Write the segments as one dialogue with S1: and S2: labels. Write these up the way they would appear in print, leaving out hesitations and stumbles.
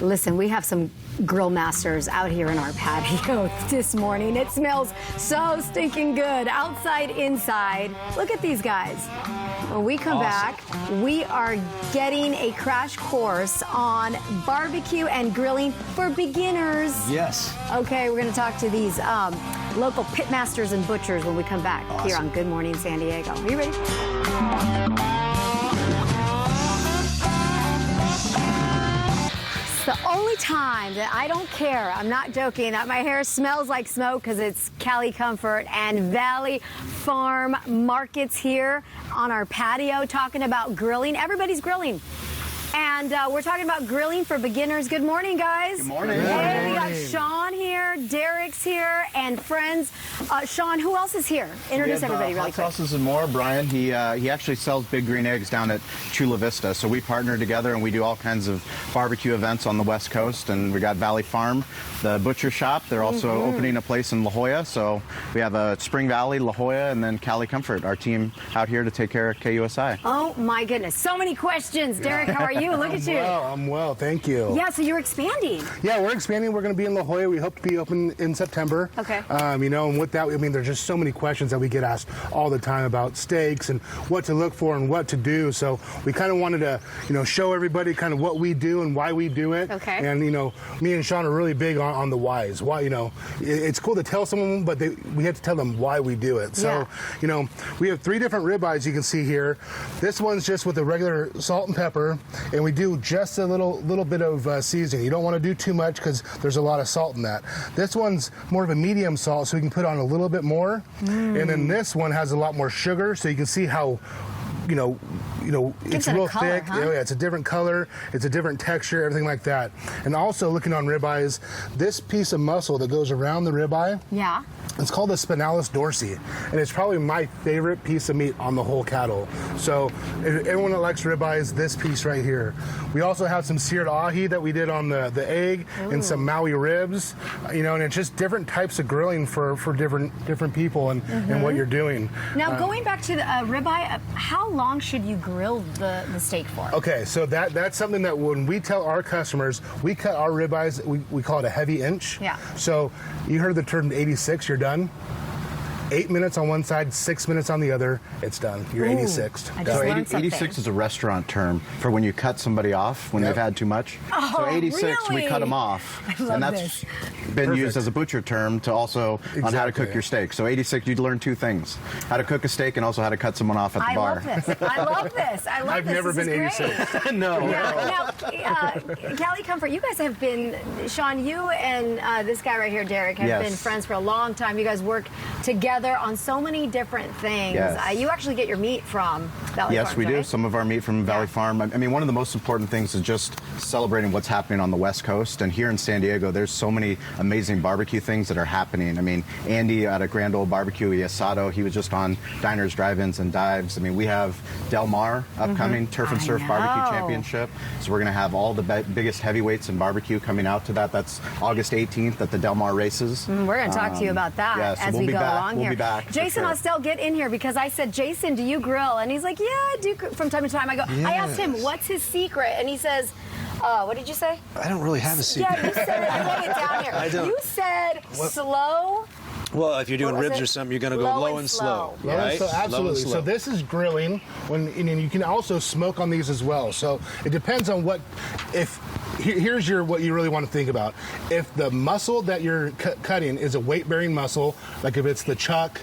S1: Listen, we have some grill masters out here in our patio this morning. It smells so stinking good, outside, inside. Look at these guys. When we come back, we are getting a crash course on barbecue and grilling for beginners.
S2: Yes.
S1: Okay, we're going to talk to these local pit masters and butchers when we come back here on Good Morning San Diego. Are you ready? The only time that I don't care, I'm not joking, that my hair smells like smoke because it's Cali Comfort and Valley Farm Markets here on our patio talking about grilling. Everybody's grilling. And we're talking about grilling for beginners. Good morning, guys.
S2: Good morning.
S1: Hey, we got Sean here, Derek's here, and friends. Sean, who else is here? Introduce everybody really quick.
S2: Hot Sauces and More. Brian, he actually sells Big Green Eggs down at Chula Vista. So we partner together and we do all kinds of barbecue events on the West Coast. And we got Valley Farm, the butcher shop. They're also opening a place in La Jolla. So we have Spring Valley, La Jolla, and then Cali Comfort, our team out here to take care of KUSI.
S1: Oh, my goodness. So many questions. Derek, how are you? Look at you.
S3: I'm well, thank you.
S1: Yeah, so you're expanding.
S3: Yeah, we're expanding. We're going to be in La Jolla. We hope to be open in September.
S1: Okay.
S3: You know, and with that, I mean, there's just so many questions that we get asked all the time about steaks and what to look for and what to do. So we kind of wanted to, you know, show everybody kind of what we do and why we do it.
S1: Okay.
S3: And, you know, me and Sean are really big on the whys. Why, you know, it's cool to tell someone, but we have to tell them why we do it. So, you know, we have 3 different ribeyes you can see here. This one's just with a regular salt and pepper, and we do just a little bit of seasoning. You don't want to do too much because there's a lot of salt in that. This one's more of a medium salt, so we can put on a little bit more. And then this one has a lot more sugar, so you can see how, you know, it's real thick. Huh? Yeah, it's a different color, it's a different texture, everything like that. And also looking on ribeyes, this piece of muscle that goes around the ribeye.
S1: Yeah.
S3: It's called the spinalis dorsi, and it's probably my favorite piece of meat on the whole cattle. So everyone that likes ribeyes, this piece right here. We also have some seared ahi that we did on the egg, and some Maui ribs, you know, and it's just different types of grilling for different people and what you're doing.
S1: Now, going back to the ribeye, how long should you grill the steak for?
S3: Okay, so that's something that when we tell our customers, we cut our ribeyes, we call it a heavy inch.
S1: Yeah.
S3: So you heard the term 86, you're done. 8 minutes on one side, 6 minutes on the other, it's done. You're 86.
S1: So
S2: 86 is a restaurant term for when you cut somebody off when they've had too much.
S1: Oh,
S2: so 86,
S1: really?
S2: we cut them off.
S1: I love
S2: and that's
S1: this.
S2: been used as a butcher term to also on how to cook your steak. So 86, you'd learn 2 things: how to cook a steak and also how to cut someone off at the bar.
S1: I love this. I love this. I love
S3: I've
S1: this.
S3: never
S1: This
S3: been
S1: is
S3: 86.
S1: great.
S2: No.
S1: Now, Cali Comfort, you guys have been, Sean, you and this guy right here, Derek, have been friends for a long time. You guys work together on so many different things.
S2: Yes.
S1: You actually get your meat from Valley Farm.
S2: Yes, we do. Some of our meat from Valley Farm. I mean, one of the most important things is just celebrating what's happening on the West Coast. And here in San Diego, there's so many amazing barbecue things that are happening. I mean, Andy at a Grand Ole Barbecue, Asado, he was just on Diners, Drive-Ins, and Dives. I mean, we have Del Mar upcoming, Turf and Surf Barbecue Championship. So we're going to have all the biggest heavyweights in barbecue coming out to that. That's August 18th at the Del Mar races.
S1: We're going to talk to you about that as we go along here.
S2: We'll be back.
S1: Jason Ostel, get in here, because I said, Jason, do you grill? And he's like, yeah, I do from time to time. I asked him, what's his secret? And he says, what did you say?
S4: I don't really have a secret.
S1: Yeah, you said it. I wrote it down here.
S4: I don't.
S1: You said slow.
S4: Well, if you're doing ribs or something, you're going to go low and slow.
S3: Right? So absolutely. So this is grilling, and you can also smoke on these as well. So it depends on here's what you really want to think about. If the muscle that you're cutting is a weight-bearing muscle, like if it's the chuck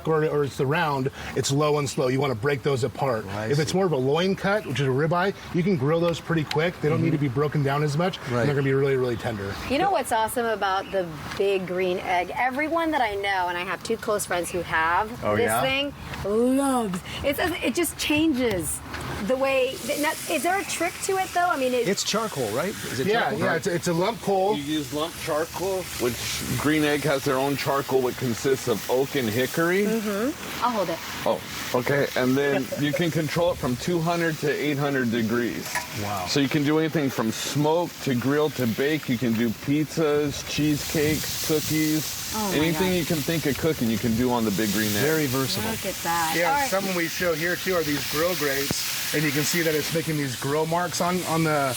S3: or it's the round, it's low and slow. You want to break those apart. If it's more of a loin cut, which is a ribeye, you can grill those pretty quick. They don't need to be broken down as much, and they're going to be really, really tender.
S1: You know what's awesome about the Big Green Egg? Everyone that I know, and I have 2 close friends who have this thing, loves it. It just changes the way. Now, is there a trick to it, though? I mean,
S4: it's charcoal, right? Is it charcoal?
S3: Yeah, it's a lump coal.
S5: You use lump charcoal, which Green Egg has their own charcoal, which consists of oak and hickory.
S1: I'll hold it.
S5: Oh, okay. And then you can control it from 200 to 800 degrees.
S4: Wow.
S5: So you can do anything from smoke to grill to bake. You can do pizzas, cheesecakes, cookies. Anything you can think of cooking, you can do on the Big Green Egg.
S4: Very versatile.
S1: Look at that.
S3: Yeah, some we show here too are these grill grates, and you can see that it's making these grill marks on the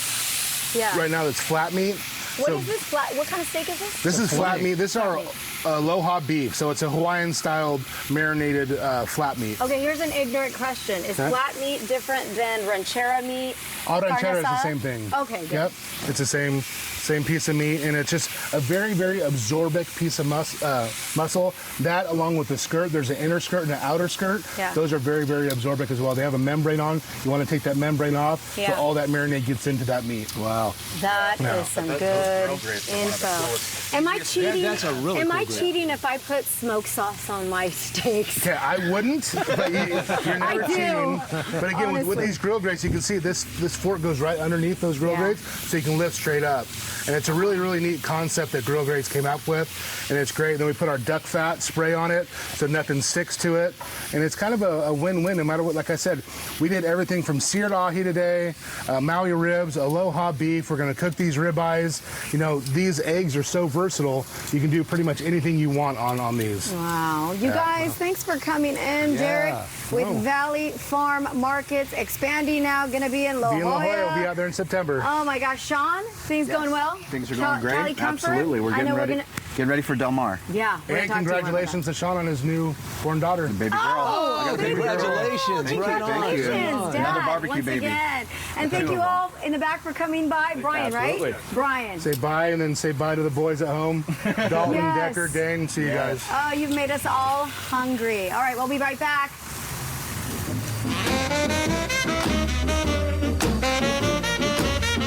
S1: Yeah.
S3: right now that's flat meat.
S1: What is this flat? What kind of steak is this?
S3: This is flat meat. This is our aloha beef. So it's a Hawaiian-styled marinated flat meat.
S1: Okay, here's an ignorant question. Is flat meat different than ranchera meat?
S3: All ranchera is the
S1: Carne
S3: same
S1: asada?
S3: thing.
S1: Okay, good.
S3: Yep, it's the same piece of meat, and it's just a very, very absorbic piece of muscle. That, along with the skirt, there's an inner skirt and an outer skirt.
S1: Yeah.
S3: Those are very, very absorbic as well. They have a membrane on. You want to take that membrane off, so all that marinade gets into that meat.
S2: Wow.
S1: That is some good info. Am I cheating?
S4: That's a really
S1: Am
S4: cool
S1: I
S4: grill.
S1: cheating if I put smoked sauce on my steaks?
S3: Okay, I wouldn't, but you're never
S1: I do.
S3: cheating. But again, with
S1: Honestly.
S3: these grill grates, you can see this fork goes right underneath those grill grates, so you can lift straight up. And it's a really, really neat concept that grill grates came up with, and it's great. Then we put our duck fat spray on it, so nothing sticks to it. And it's kind of a win-win no matter what. Like I said, we did everything from seared ahi today, Maui ribs, aloha beef. We're going to cook these ribeyes. You know, these eggs are so versatile. You can do pretty much anything you want on these.
S1: Wow. You guys, thanks for coming in, Derek, with Valley Farm Markets expanding now, going to be in La
S3: Be in La Jolla.
S1: Jolla.
S3: We'll be out there in September.
S1: Oh my gosh, Sean, things going well?
S2: Things are going great.
S1: Cali Comfort?
S2: Absolutely. We're
S1: I
S2: getting
S1: know
S2: ready. Getting ready for Del Mar.
S1: Yeah. we're
S3: And
S1: gonna talk to you more about
S3: congratulations to Sean on his newborn daughter.
S2: Baby girl.
S1: Oh,
S2: I got a baby girl.
S4: Congratulations.
S2: Thank you. Thank you.
S1: Congratulations, Dad,
S2: Another barbecue
S1: once
S2: baby.
S1: again. And thank you all in the back for coming by. Brian,
S2: Absolutely.
S1: right? Brian.
S3: Say bye and then say bye to the boys at home. Dalton,
S1: Yes.
S3: Decker, Dane, see you guys.
S1: Oh, you've made us all hungry. All right, we'll be right back.